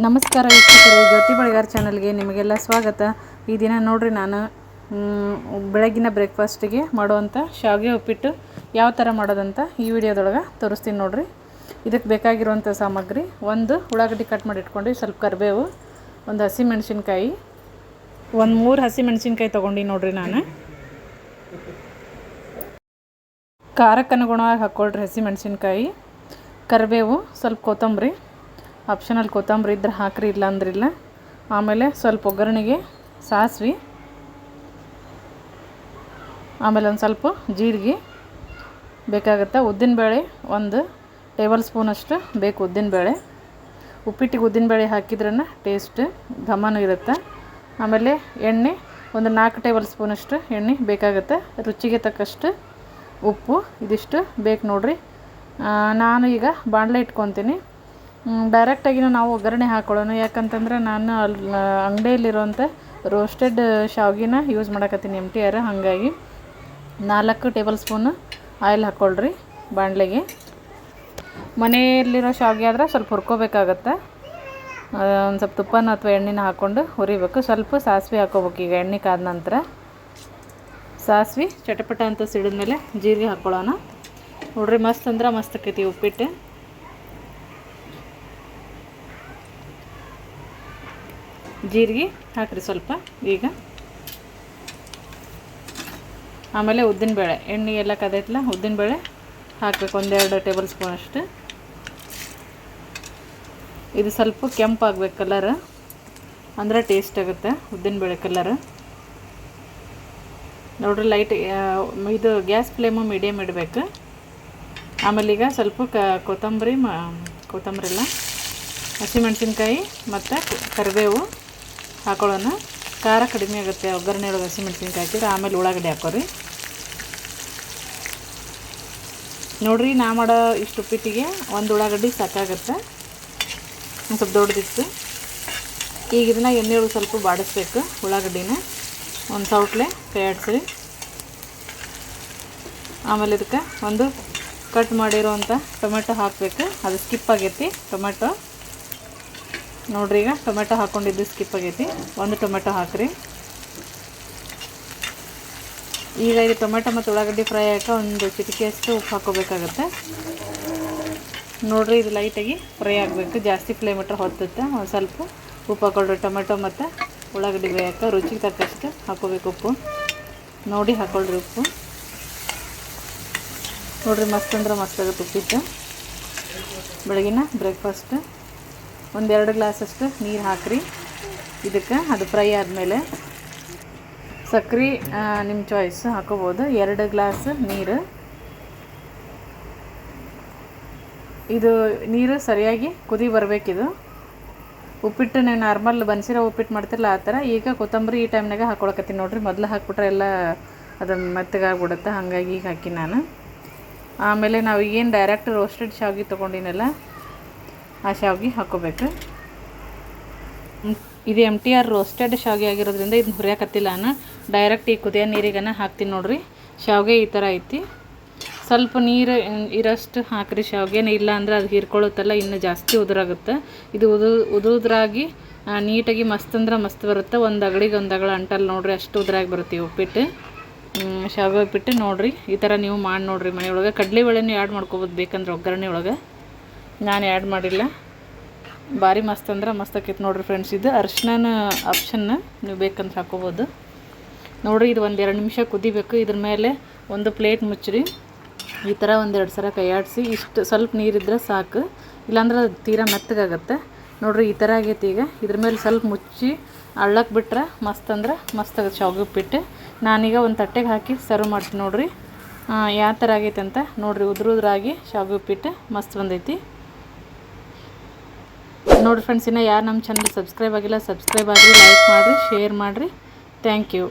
ನಮಸ್ಕಾರ ವೀಕ್ಷಕರೇ, ಜ್ಯೋತಿ ಬಳಿಗಾರ್ ಚಾನಲ್ಗೆ ನಿಮಗೆಲ್ಲ ಸ್ವಾಗತ. ಈ ದಿನ ನೋಡ್ರಿ ನಾನು ಬೆಳಗಿನ ಬ್ರೇಕ್ಫಾಸ್ಟಿಗೆ ಮಾಡುವಂಥ ಶಾವಿಗೆ ಉಪ್ಪಿಟ್ಟು ಯಾವ ಥರ ಮಾಡೋದಂತ ಈ ವಿಡಿಯೋದೊಳಗೆ ತೋರಿಸ್ತೀನಿ ನೋಡ್ರಿ. ಇದಕ್ಕೆ ಬೇಕಾಗಿರುವಂಥ ಸಾಮಗ್ರಿ: ಒಂದು ಉಳ್ಳಾಗಡ್ಡಿ ಕಟ್ ಮಾಡಿ ಇಟ್ಕೊಂಡು, ಸ್ವಲ್ಪ ಕರಿಬೇವು, ಒಂದು ಹಸಿಮೆಣಸಿನ್ಕಾಯಿ, ಒಂದು 3 ಹಸಿಮೆಣಸಿನ್ಕಾಯಿ ತೊಗೊಂಡು ನೋಡ್ರಿ. ನಾನು ಖಾರಕ್ಕೆ ಅನುಗುಣವಾಗಿ ಹಾಕ್ಕೊಳ್ರಿ ಹಸಿಮೆಣಸಿನ್ಕಾಯಿ, ಕರಿಬೇವು, ಸ್ವಲ್ಪ ಕೊತ್ತಂಬರಿ, ಆಪ್ಷನಲ್ ಕೊತ್ತಂಬರಿ ಇದ್ರೆ ಹಾಕ್ರಿ, ಇಲ್ಲ ಅಂದ್ರಿಲ್ಲ. ಆಮೇಲೆ ಸ್ವಲ್ಪ ಒಗ್ಗರಣೆಗೆ ಸಾಸಿವೆ, ಆಮೇಲೆ ಒಂದು ಸ್ವಲ್ಪ ಜೀರಿಗೆ ಬೇಕಾಗುತ್ತೆ. ಉದ್ದಿನಬೇಳೆ 1 ಟೇಬಲ್ ಸ್ಪೂನಷ್ಟು ಬೇಕು. ಉದ್ದಿನಬೇಳೆ ಉಪ್ಪಿಟ್ಟಿಗೆ ಉದ್ದಿನಬೇಳೆ ಹಾಕಿದ್ರೇ ಟೇಸ್ಟ್ ಘಮನೂ ಇರುತ್ತೆ. ಆಮೇಲೆ ಎಣ್ಣೆ ಒಂದು 4 ಟೇಬಲ್ ಸ್ಪೂನಷ್ಟು ಎಣ್ಣೆ ಬೇಕಾಗುತ್ತೆ. ರುಚಿಗೆ ತಕ್ಕಷ್ಟು ಉಪ್ಪು, ಇದಿಷ್ಟು ಬೇಕು ನೋಡ್ರಿ. ನಾನು ಈಗ ಬಾಣಲೆ ಇಟ್ಕೊತೀನಿ. ಡೈರೆಕ್ಟಾಗಿನೂ ನಾವು ಒಗ್ಗರಣೆ ಹಾಕ್ಕೊಳ್ಳೋಣ, ಯಾಕಂತಂದ್ರೆ ನಾನು ಅಂಗಡಿಯಲ್ಲಿರುವಂಥ ರೋಸ್ಟೆಡ್ ಶಾವ್ಗಿನ ಯೂಸ್ ಮಾಡಕತ್ತೀನಿ, MTR. ಹಾಗಾಗಿ 4 ಟೇಬಲ್ ಸ್ಪೂನ್ ಆಯಿಲ್ ಹಾಕ್ಕೊಳ್ರಿ ಬಾಣಲೆಗೆ. ಮನೆಯಲ್ಲಿರೋ ಶಾವ್ಗೆ ಆದ್ರೆ ಸ್ವಲ್ಪ ಹುರ್ಕೋಬೇಕಾಗತ್ತೆ. ಒಂದು ಸ್ವಲ್ಪ ತುಪ್ಪನ ಅಥವಾ ಎಣ್ಣೆನ ಹಾಕ್ಕೊಂಡು ಹುರಿಬೇಕು. ಸ್ವಲ್ಪ ಸಾಸಿವೆ ಹಾಕ್ಕೋಬೇಕು. ಈಗ ಎಣ್ಣೆ ಕಾದ ನಂತರ ಸಾಸಿವೆ ಚಟಪಟ ಅಂತ ಸಿಡಿದ್ಮೇಲೆ ಜೀರಿಗೆ ಹಾಕ್ಕೊಳ್ಳೋಣ ನೋಡ್ರಿ. ಮಸ್ತ್ ಅಂದ್ರೆ ಮಸ್ತ್ ಆಕೈತಿ ಉಪ್ಪಿಟ್ಟು. ಜೀರಿಗೆ ಹಾಕ್ರಿ ಸ್ವಲ್ಪ ಈಗ. ಆಮೇಲೆ ಉದ್ದಿನಬೇಳೆ, ಎಣ್ಣೆ ಎಲ್ಲ ಕದೈತಲ್ಲ, ಉದ್ದಿನಬೇಳೆ ಹಾಕಬೇಕು 1-2 ಟೇಬಲ್ ಸ್ಪೂನ್ ಅಷ್ಟು. ಇದು ಸ್ವಲ್ಪ ಕೆಂಪಾಗಬೇಕು ಕಲರ್, ಅಂದರೆ ಟೇಸ್ಟ್ ಆಗುತ್ತೆ ಉದ್ದಿನಬೇಳೆ ಕಲರ್ ನೋಡ್ರಿ. ಲೈಟ್ ಇದು ಗ್ಯಾಸ್ ಫ್ಲೇಮು ಮೀಡಿಯಮ್ ಇಡಬೇಕು. ಆಮೇಲೆ ಈಗ ಸ್ವಲ್ಪ ಕೊತ್ತಂಬರಿ ಇಲ್ಲ, ಹಸಿಮೆಣಸಿನ್ಕಾಯಿ ಮತ್ತು ಕರಿಬೇವು ಹಾಕೊಳ್ಳೋಣ. ಖಾರ ಕಡಿಮೆ ಆಗುತ್ತೆ ಒಗ್ಗರಣೆ ಒಳಗೆ ಹಸಿಮೆಣಸಿನ್ಕಾಯಿ ಹಾಕಿದ್ರೆ. ಆಮೇಲೆ ಉಳ್ಳಾಗಡ್ಡಿ ಹಾಕೋರಿ ನೋಡಿರಿ. ನಾ ಮಾಡೋ ಇಷ್ಟು ಉಪ್ಪಿಟ್ಟಿಗೆ 1 ಉಳ್ಳಾಗಡ್ಡಿ ಸಾಕಾಗುತ್ತೆ, ಒಂದು ಸ್ವಲ್ಪ ದೊಡ್ಡದಿತ್ತು. ಈಗ ಇದನ್ನು ಎಣ್ಣೆ ಒಳಗೆ ಸ್ವಲ್ಪ ಬಾಡಿಸ್ಬೇಕು ಉಳ್ಳಾಗಡ್ಡಿನ. ಒಂದು ಸೌಟ್ಲೆ ಕೈ ಆಡಿಸ್ರಿ. ಆಮೇಲೆ ಇದಕ್ಕೆ ಒಂದು ಕಟ್ ಮಾಡಿರೋವಂಥ ಟೊಮೆಟೊ ಹಾಕಬೇಕು. ಅದು ಸ್ಕಿಪ್ ಆಗೈತಿ ಟೊಮೆಟೊ ನೋಡ್ರಿ. ಈಗ ಟೊಮೆಟೊ ಹಾಕ್ಕೊಂಡಿದ್ದು ಸ್ಕಿಪ್ ಆಗೈತಿ. 1 ಟೊಮೆಟೊ ಹಾಕ್ರಿ. ಈಗ ಇದು ಟೊಮೆಟೊ ಮತ್ತು ಉಳ್ಳಾಗಡ್ಡಿ ಫ್ರೈ ಆಗೋಕೆ ಒಂದು ಚಿಟಿಕೆಯಷ್ಟು ಉಪ್ಪು ಹಾಕ್ಕೋಬೇಕಾಗತ್ತೆ ನೋಡ್ರಿ. ಇದು ಲೈಟಾಗಿ ಫ್ರೈ ಆಗಬೇಕು, ಜಾಸ್ತಿ ಫ್ಲೇಮ್ ಇಟ್ಟರೆ ಹೊತ್ತುತ್ತೆ. ಒಂದು ಸ್ವಲ್ಪ ಉಪ್ಪು ಹಾಕ್ಕೊಳ್ರಿ. ಟೊಮೆಟೊ ಮತ್ತು ಉಳ್ಳಾಗಡ್ಡಿ ಬೇಯಕ್ಕೆ ರುಚಿಗೆ ತಕ್ಕಷ್ಟು ಹಾಕ್ಕೋಬೇಕು ಉಪ್ಪು ನೋಡಿ. ಹಾಕ್ಕೊಳ್ರಿ ಉಪ್ಪು ನೋಡ್ರಿ. ಮಸ್ತ್ ಅಂದ್ರೆ ಮಸ್ತ್ ಆಗುತ್ತೆ ಉಪ್ಪಿಟ್ಟು. ಬೆಳಗಿನ ಬ್ರೇಕ್ಫಾಸ್ಟ್ 1-2 ಗ್ಲಾಸಷ್ಟು ನೀರು ಹಾಕ್ರಿ ಇದಕ್ಕೆ. ಅದು ಫ್ರೈ ಆದಮೇಲೆ ಸಕ್ಕರೆ ನಿಮ್ಮ ಚಾಯ್ಸ್ ಹಾಕೋಬೋದು. 2 ಗ್ಲಾಸ್ ನೀರು. ಇದು ನೀರು ಸರಿಯಾಗಿ ಕುದಿ ಬರಬೇಕಿದು. ಉಪ್ಪಿಟ್ಟು ನೀವು ನಾರ್ಮಲ್ ಬನ್ಸಿರೋ ಉಪ್ಪಿಟ್ಟು ಮಾಡ್ತಿರಲ್ಲ ಆ ಥರ. ಈಗ ಕೊತ್ತಂಬರಿ ಈ ಟೈಮ್ನಾಗ ಹಾಕ್ಕೊಳಕತ್ತೀನಿ ನೋಡ್ರಿ. ಮೊದಲು ಹಾಕ್ಬಿಟ್ರೆ ಎಲ್ಲ ಅದು ಮೆತ್ತಗಾಗ್ಬಿಡುತ್ತೆ, ಹಾಗಾಗಿ ಈಗ ಹಾಕಿ ನಾನು. ಆಮೇಲೆ ನಾವು ಏನು ಡೈರೆಕ್ಟ್ ರೋಸ್ಟೆಡ್ ಶಾವ್ಗೆ ತೊಗೊಂಡಿನಲ್ಲ ಆ ಶಾವ್ಗೆ ಹಾಕ್ಕೋಬೇಕು. ಇದು MTR ರೋಸ್ಟೆಡ್ ಶಾವ್ಗೆ ಆಗಿರೋದ್ರಿಂದ ಇದನ್ನ ಹುರಿಯಾಕತ್ತಿಲ್ಲ ನಾನು. ಡೈರೆಕ್ಟ್ ಈ ಕುದಿಯೋ ನೀರಿಗನ ಹಾಕ್ತೀನಿ ನೋಡ್ರಿ. ಶಾವ್ಗೆ ಈ ಥರ ಐತಿ. ಸ್ವಲ್ಪ ನೀರು ಇರೋಷ್ಟು ಹಾಕ್ರಿ ಶಾವ್ಗೆನ, ಇಲ್ಲ ಅಂದ್ರೆ ಅದು ಹೀರ್ಕೊಳ್ಳುತ್ತಲ್ಲ ಇನ್ನೂ ಜಾಸ್ತಿ ಉದುರಾಗುತ್ತೆ. ಇದು ಉದುರಾಗಿ ನೀಟಾಗಿ ಮಸ್ತ್ ಅಂದ್ರೆ ಮಸ್ತ್ ಬರುತ್ತೆ. ಒಂದು ಅಗಳಿಗೆ ಅಂಟಲ್ಲ ನೋಡ್ರಿ, ಅಷ್ಟು ಉದುರಾಗಿ ಬರುತ್ತೆ ಉಪ್ಪಿಟ್ಟು. ಶಾವ್ಗೆ ಉಪ್ಪಿಟ್ಟು ನೋಡ್ರಿ. ಈ ಥರ ನೀವು ಮಾಡಿ ನೋಡ್ರಿ ಮನೆಯೊಳಗೆ. ಕಡಲೆಬೇಳೆನೂ ಆ್ಯಡ್ ಮಾಡ್ಕೊಬೋದು ಬೇಕಂದ್ರೆ ಒಗ್ಗರಣೆ ಒಳಗೆ. ನಾನು ಆ್ಯಡ್ ಮಾಡಿಲ್ಲ. ಭಾರಿ ಮಸ್ತ್ ಅಂದ್ರೆ ಮಸ್ತ್ ಆಕೈತೆ ನೋಡ್ರಿ ಫ್ರೆಂಡ್ಸ್. ಇದು ಅರಿಶಿನ ಆಪ್ಷನ್ನ, ನೀವು ಬೇಕಂತ ಹಾಕ್ಕೋಬೋದು ನೋಡಿರಿ. ಇದು 1-2 ನಿಮಿಷ ಕುದಿಬೇಕು. ಇದ್ರ ಮೇಲೆ ಒಂದು ಪ್ಲೇಟ್ ಮುಚ್ಚಿರಿ. ಈ ಥರ 1-2 ಸಲ ಕೈಯಾಡಿಸಿ. ಇಷ್ಟು ಸ್ವಲ್ಪ ನೀರಿದ್ರೆ ಸಾಕು, ಇಲ್ಲಾಂದ್ರೆ ಅದು ತೀರಾ ಮೆತ್ತಗಾಗತ್ತೆ ನೋಡ್ರಿ. ಈ ಥರ ಆಗೈತಿ. ಈಗ ಇದ್ರ ಮೇಲೆ ಸ್ವಲ್ಪ ಮುಚ್ಚಿ ಅಳ್ಳಕ್ಕೆ ಬಿಟ್ರೆ ಮಸ್ತ್ ಅಂದ್ರೆ ಮಸ್ತ್ ಆಗುತ್ತೆ ಶಾವ್ಗೆ ಉಪ್ಪಿಟ್ಟು. ನಾನೀಗ ಒಂದು ತಟ್ಟೆಗೆ ಹಾಕಿ ಸರ್ವ್ ಮಾಡ್ತೀನಿ ನೋಡ್ರಿ. ಯಾವ ಥರ ಆಗೈತೆ ಅಂತ ನೋಡ್ರಿ. ಉದುರಾಗಿ ಶಾವ್ಗೆ ಉಪ್ಪಿಟ್ಟು ಮಸ್ತ್ ಬಂದೈತಿ ನೋಡಿರಿ ಫ್ರೆಂಡ್ಸ್. ಇನ್ನೂ ಯಾರು ನಮ್ಮ ಚಾನಲ್ ಸಬ್ಸ್ಕ್ರೈಬ್ ಆಗಿಲ್ಲ, ಸಬ್ಸ್ಕ್ರೈಬ್ ಆಗಿರಿ, ಲೈಕ್ ಮಾಡಿರಿ, ಶೇರ್ ಮಾಡಿರಿ. Thank you.